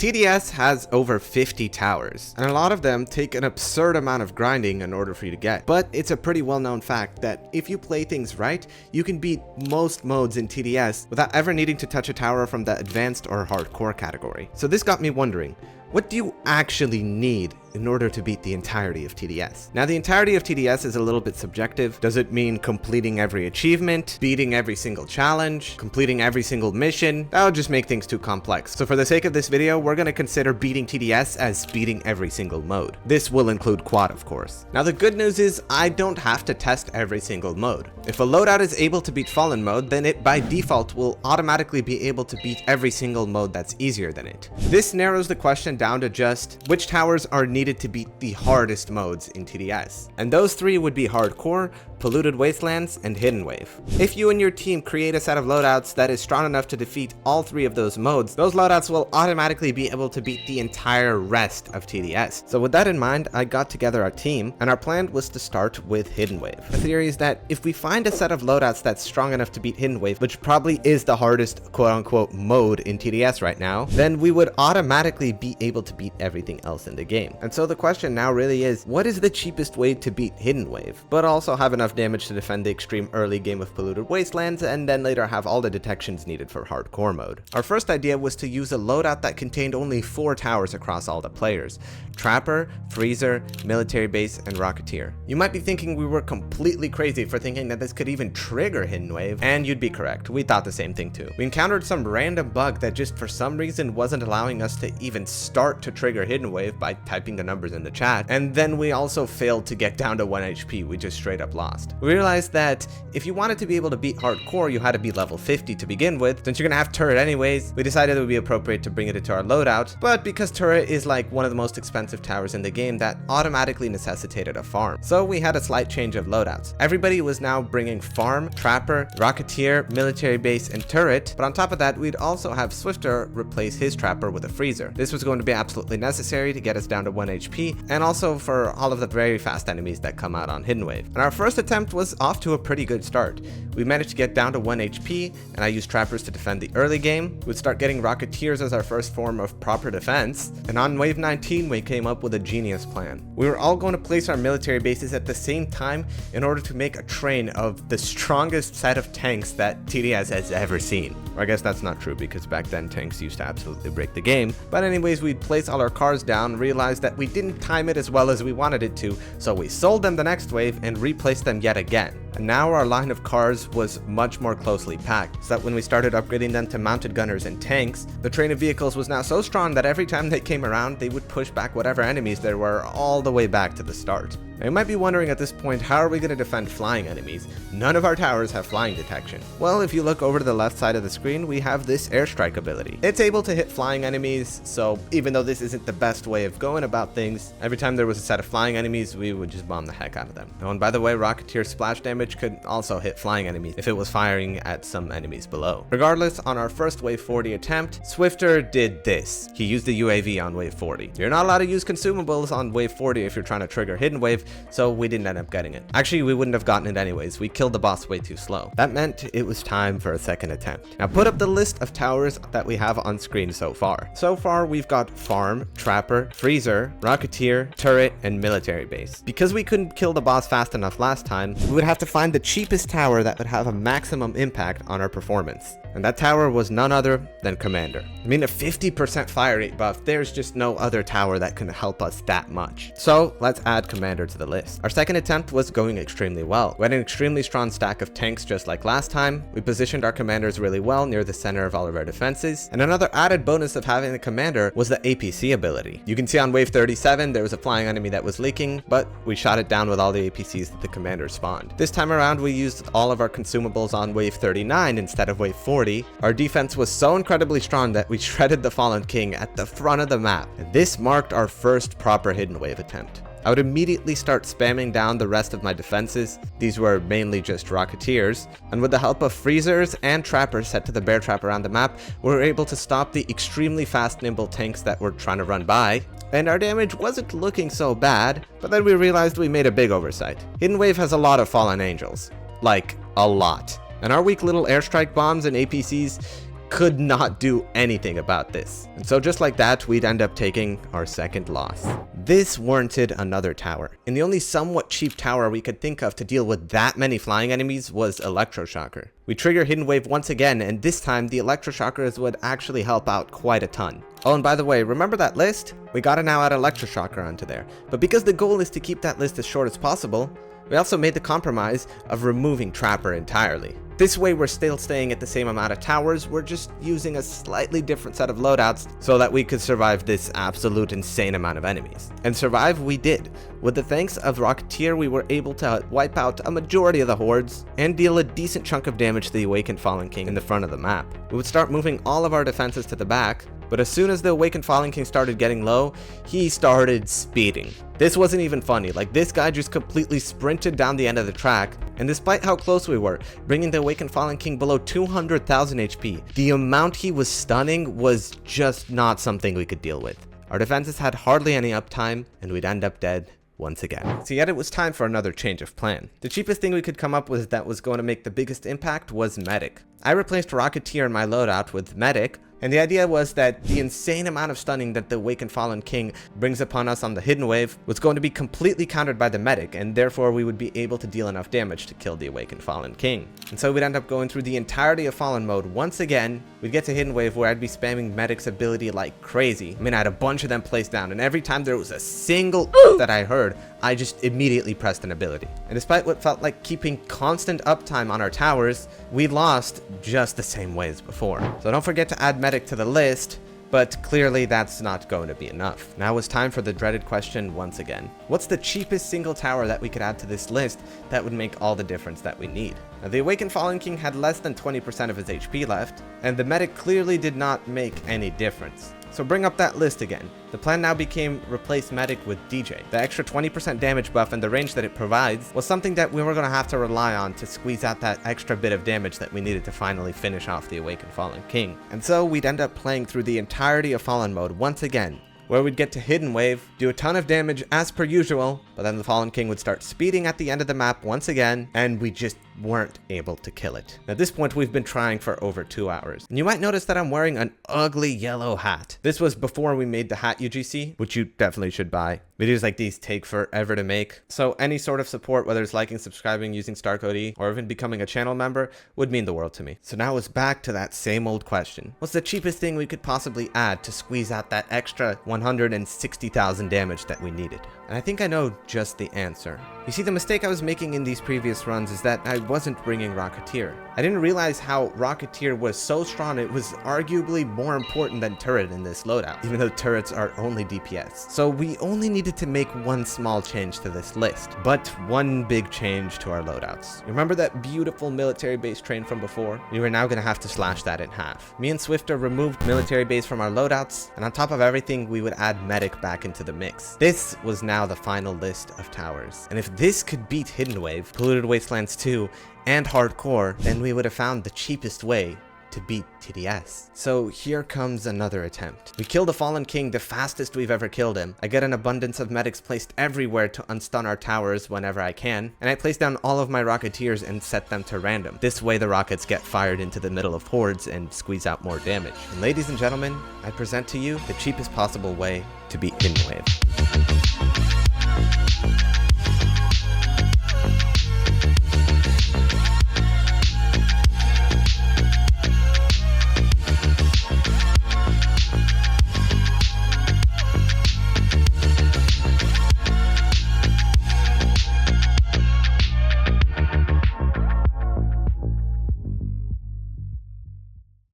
TDS has over 50 towers, and a lot of them take an absurd amount of grinding in order for you to get. But it's a pretty well-known fact that if you play things right, you can beat most modes in TDS without ever needing to touch a tower from the advanced or hardcore category. So this got me wondering, what do you actually need in order to beat the entirety of TDS? Now, the entirety of TDS is a little bit subjective. Does it mean completing every achievement, beating every single challenge, completing every single mission? That would just make things too complex. So for the sake of this video, we're going to consider beating TDS as beating every single mode. This will include quad, of course. Now, the good news is I don't have to test every single mode. If a loadout is able to beat Fallen mode, then it by default will automatically be able to beat every single mode that's easier than it. This narrows the question down to just which towers are needed to beat the hardest modes in TDS. And those three would be Hardcore, Polluted, Wastelands, and Hidden Wave. If you and your team create a set of loadouts that is strong enough to defeat all three of those modes, those loadouts will automatically be able to beat the entire rest of TDS. So with that in mind, I got together our team, and our plan was to start with Hidden Wave. The theory is that if we find a set of loadouts that's strong enough to beat Hidden Wave, which probably is the hardest quote-unquote mode in TDS right now, then we would automatically be able to beat everything else in the game. And so the question now really is, what is the cheapest way to beat Hidden Wave, but also have enough damage to defend the extreme early game of Polluted Wastelands, and then later have all the detections needed for hardcore mode? Our first idea was to use a loadout that contained only 4 towers across all the players: Trapper, Freezer, Military Base, and Rocketeer. You might be thinking we were completely crazy for thinking that this could even trigger Hidden Wave, and you'd be correct. We thought the same thing too. We encountered some random bug that just for some reason wasn't allowing us to even start to trigger Hidden Wave by typing the numbers in the chat, and then we also failed to get down to 1 HP. We just straight up lost. We realized that if you wanted to be able to beat Hardcore, you had to be level 50 to begin with. Since you're gonna have Turret anyways, we decided it would be appropriate to bring it into our loadout, but because Turret is like one of the most expensive towers in the game, that automatically necessitated a farm. So we had a slight change of loadouts. Everybody was now bringing Farm, Trapper, Rocketeer, Military Base, and Turret, but on top of that, we'd also have Swifter replace his Trapper with a Freezer. This was going to be absolutely necessary to get us down to 1 HP, and also for all of the very fast enemies that come out on Hidden Wave. And our first attempt was off to a pretty good start. We managed to get down to 1 HP, and I used Trappers to defend the early game. We'd start getting Rocketeers as our first form of proper defense, and on wave 19 we came up with a genius plan. We were all going to place our military bases at the same time in order to make a train of the strongest set of tanks that TDS has ever seen. Or I guess that's not true, because back then tanks used to absolutely break the game. But anyways, we'd place all our cars down, realized that we didn't time it as well as we wanted it to, so we sold them the next wave and replaced them yet again. And now our line of cars was much more closely packed, so that when we started upgrading them to mounted gunners and tanks, the train of vehicles was now so strong that every time they came around, they would push back whatever enemies there were all the way back to the start. Now you might be wondering at this point, how are we going to defend flying enemies? None of our towers have flying detection. Well, if you look over to the left side of the screen, we have this airstrike ability. It's able to hit flying enemies, so even though this isn't the best way of going about things, every time there was a set of flying enemies, we would just bomb the heck out of them. Oh, and by the way, Rocketeer splash damage could also hit flying enemies if it was firing at some enemies below. Regardless, on our first wave 40 attempt, Swifter did this. He used the UAV on wave 40. You're not allowed to use consumables on wave 40 if you're trying to trigger Hidden Wave, so we didn't end up getting it. Actually, we wouldn't have gotten it anyways. We killed the boss way too slow. That meant it was time for a second attempt. Now put up the list of towers that we have on screen so far. So far, we've got Farm, Trapper, Freezer, Rocketeer, Turret, and Military Base. Because we couldn't kill the boss fast enough last time, we would have to find the cheapest tower that would have a maximum impact on our performance. And that tower was none other than Commander. I mean, a 50% fire rate buff, there's just no other tower that can help us that much. So let's add Commander to the list. Our second attempt was going extremely well. We had an extremely strong stack of tanks just like last time. We positioned our commanders really well near the center of all of our defenses. And another added bonus of having the Commander was the APC ability. You can see on wave 37, there was a flying enemy that was leaking, but we shot it down with all the APCs that the Commander spawned. This time around, we used all of our consumables on wave 39 instead of wave 40. Our defense was so incredibly strong that we shredded the Fallen King at the front of the map, and this marked our first proper Hidden Wave attempt. I would immediately start spamming down the rest of my defenses. These were mainly just Rocketeers, and with the help of Freezers and Trappers set to the bear trap around the map, we were able to stop the extremely fast nimble tanks that were trying to run by, and our damage wasn't looking so bad, but then we realized we made a big oversight. Hidden Wave has a lot of fallen angels. Like, a lot. And our weak little airstrike bombs and APCs could not do anything about this. And so just like that, we'd end up taking our second loss. This warranted another tower, and the only somewhat cheap tower we could think of to deal with that many flying enemies was Electroshocker. We trigger Hidden Wave once again, and this time the Electroshockers would actually help out quite a ton. Oh, and by the way, remember that list? We gotta now add Electroshocker onto there, but because the goal is to keep that list as short as possible, we also made the compromise of removing Trapper entirely. This way we're still staying at the same amount of towers, we're just using a slightly different set of loadouts so that we could survive this absolute insane amount of enemies. And survive we did. With the thanks of Rocketeer, we were able to wipe out a majority of the hordes and deal a decent chunk of damage to the Awakened Fallen King in the front of the map. We would start moving all of our defenses to the back, but as soon as the Awakened Fallen King started getting low, he started speeding. This wasn't even funny, like this guy just completely sprinted down the end of the track, and despite how close we were, bringing the Awakened Fallen King below 200,000 HP, the amount he was stunning was just not something we could deal with. Our defenses had hardly any uptime, and we'd end up dead once again. So yet it was time for another change of plan. The cheapest thing we could come up with that was going to make the biggest impact was Medic. I replaced Rocketeer in my loadout with Medic, and the idea was that the insane amount of stunning that the Awakened Fallen King brings upon us on the Hidden Wave was going to be completely countered by the Medic, and therefore we would be able to deal enough damage to kill the Awakened Fallen King. And so we'd end up going through the entirety of Fallen mode once again. We'd get to Hidden Wave where I'd be spamming Medic's ability like crazy. I mean, I had a bunch of them placed down, and every time there was a single that I heard, I just immediately pressed an ability. And despite what felt like keeping constant uptime on our towers, we lost just the same way as before. So don't forget to add Medic to the list, but clearly that's not going to be enough. Now it's time for the dreaded question once again. What's the cheapest single tower that we could add to this list that would make all the difference that we need? Now, the Awakened Fallen King had less than 20% of his HP left, and the Medic clearly did not make any difference. So bring up that list again. The plan now became replace Medic with DJ. The extra 20% damage buff and the range that it provides was something that we were going to have to rely on to squeeze out that extra bit of damage that we needed to finally finish off the Awakened Fallen King. And so we'd end up playing through the entirety of Fallen mode once again, where we'd get to Hidden Wave, do a ton of damage as per usual, but then the Fallen King would start speeding at the end of the map once again, and we just weren't able to kill it. At this point, we've been trying for over 2 hours. And you might notice that I'm wearing an ugly yellow hat. This was before we made the hat UGC, which you definitely should buy. Videos like these take forever to make, so any sort of support, whether it's liking, subscribing, using StarCode, or even becoming a channel member, would mean the world to me. So now it's back to that same old question. What's the cheapest thing we could possibly add to squeeze out that extra 160,000 damage that we needed? And I think I know just the answer. You see, the mistake I was making in these previous runs is that I wasn't bringing Rocketeer. I didn't realize how Rocketeer was so strong it was arguably more important than Turret in this loadout, even though turrets are only DPS. So we only needed to make one small change to this list, but one big change to our loadouts. You remember that beautiful military base train from before? We were now going to have to slash that in half. Me and Swifter removed military base from our loadouts, and on top of everything, we would add Medic back into the mix. This was now the final list of towers, and if this could beat Hidden Wave, Polluted Wastelands 2, and Hardcore, then we would have found the cheapest way to beat TDS. So here comes another attempt. We kill the Fallen King the fastest we've ever killed him. I get an abundance of medics placed everywhere to unstun our towers whenever I can, and I place down all of my Rocketeers and set them to random. This way the rockets get fired into the middle of hordes and squeeze out more damage. And ladies and gentlemen, I present to you the cheapest possible way to beat Hidden Wave.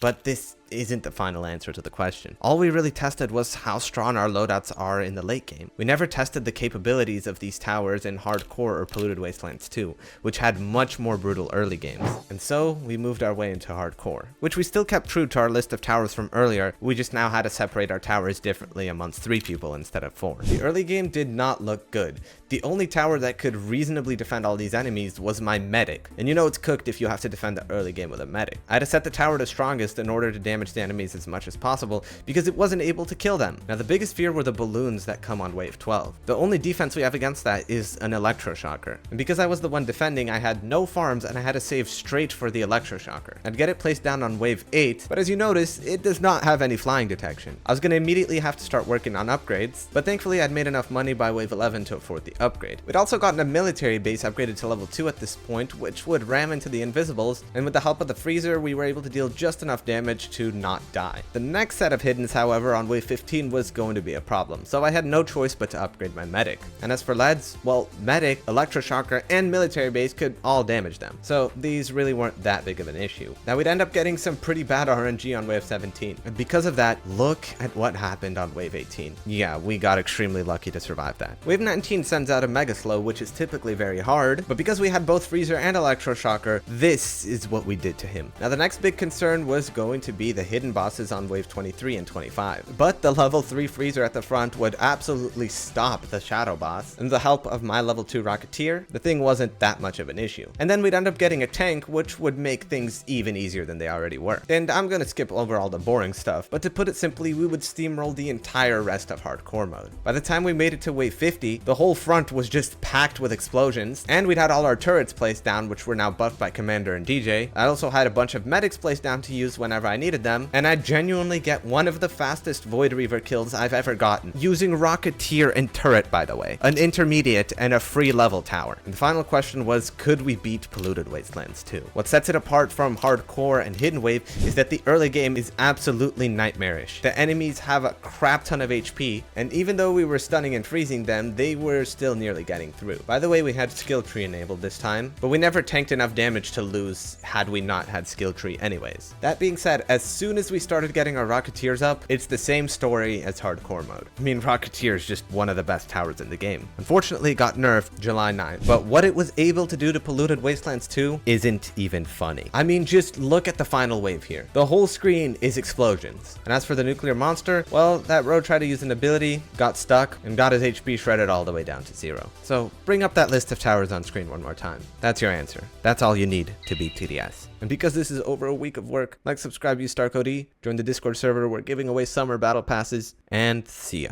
But this isn't the final answer to the question. All we really tested was how strong our loadouts are in the late game. We never tested the capabilities of these towers in Hardcore or Polluted Wastelands 2, which had much more brutal early games. And so we moved our way into Hardcore, which we still kept true to our list of towers from earlier. We just now had to separate our towers differently amongst 3 people instead of 4. The early game did not look good. The only tower that could reasonably defend all these enemies was my Medic, and you know it's cooked if you have to defend the early game with a Medic. I had to set the tower to strongest in order to damage damage the enemies as much as possible because it wasn't able to kill them. Now the biggest fear were the balloons that come on wave 12. The only defense we have against that is an electroshocker. And because I was the one defending, I had no farms and I had to save straight for the electroshocker. I'd get it placed down on wave 8, but as you notice, it does not have any flying detection. I was going to immediately have to start working on upgrades, but thankfully I'd made enough money by wave 11 to afford the upgrade. We'd also gotten a military base upgraded to level 2 at this point, which would ram into the invisibles, and with the help of the freezer, we were able to deal just enough damage to not die. The next set of hiddens, however, on wave 15 was going to be a problem, so I had no choice but to upgrade my medic. And as for leads, well, medic, electroshocker, and military base could all damage them, so these really weren't that big of an issue. Now we'd end up getting some pretty bad RNG on wave 17, and because of that, look at what happened on wave 18. Yeah, we got extremely lucky to survive that. Wave 19 sends out a mega slow, which is typically very hard, but because we had both freezer and electroshocker, this is what we did to him. Now the next big concern was going to be the hidden bosses on wave 23 and 25, but the level 3 freezer at the front would absolutely stop the shadow boss, and with the help of my level 2 rocketeer, the thing wasn't that much of an issue. And then we'd end up getting a tank, which would make things even easier than they already were. And I'm gonna skip over all the boring stuff, but to put it simply, we would steamroll the entire rest of hardcore mode. By the time we made it to wave 50, the whole front was just packed with explosions, and we'd had all our turrets placed down, which were now buffed by Commander and DJ. I also had a bunch of medics placed down to use whenever I needed them, and I'd genuinely get one of the fastest Void Reaver kills I've ever gotten, using Rocketeer and turret, by the way, an intermediate and a free level tower. And the final question was, could we beat Polluted Wastelands 2? What sets it apart from hardcore and hidden wave is that the early game is absolutely nightmarish. The enemies have a crap ton of HP, and even though we were stunning and freezing them, they were still nearly getting through. By the way, we had skill tree enabled this time, but we never tanked enough damage to lose had we not had skill tree anyways. That being said, as soon as we started getting our Rocketeers up, it's the same story as hardcore mode. I mean, Rocketeer is just one of the best towers in the game. Unfortunately, it got nerfed July 9th, but what it was able to do to Polluted Wastelands 2 isn't even funny. I mean, just look at the final wave here. The whole screen is explosions. And as for the nuclear monster, well, that road tried to use an ability, got stuck, and got his HP shredded all the way down to 0. So bring up that list of towers on screen one more time. That's your answer. That's all you need to beat TDS. And because this is over a week of work, like, subscribe, use StarCode E, join the Discord server, we're giving away summer battle passes, and see ya.